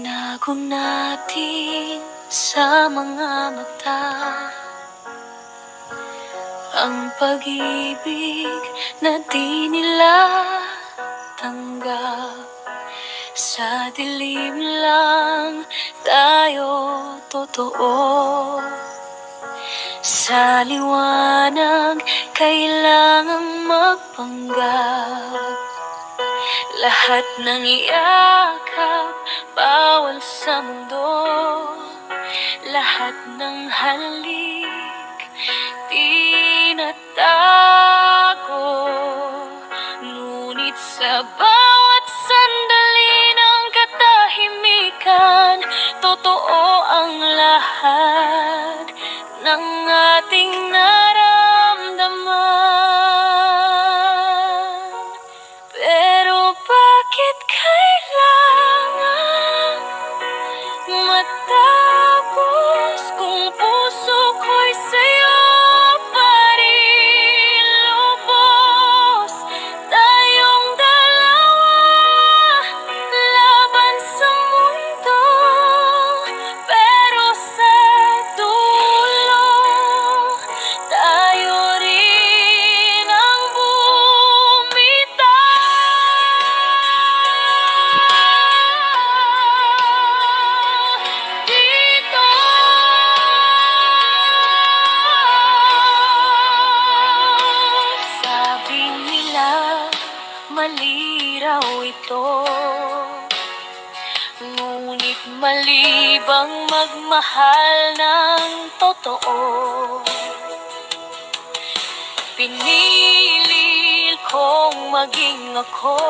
Tinago natin sa mga mata ang pag-ibig na di nila tanggap. Sa dilim lang tayo totoo, sa liwanag kailangang magpanggap. Lahat ng yakap bawal sa mundo, lahat ng halik tinatago. Ngunit sa bawat sandali ng katahimikan, totoo ang lahat ng ating naramdaman. Pero bakit kailangan matapos kung puso ko'y sa'yo pa rin lubos? Tayong dalawa laban sa mundo, pero sa dulo tayo rin ang bumitaw. Dito sabi nila mali raw ito, ngunit mali bang magmahal ng totoo? Pinili kong maging ako,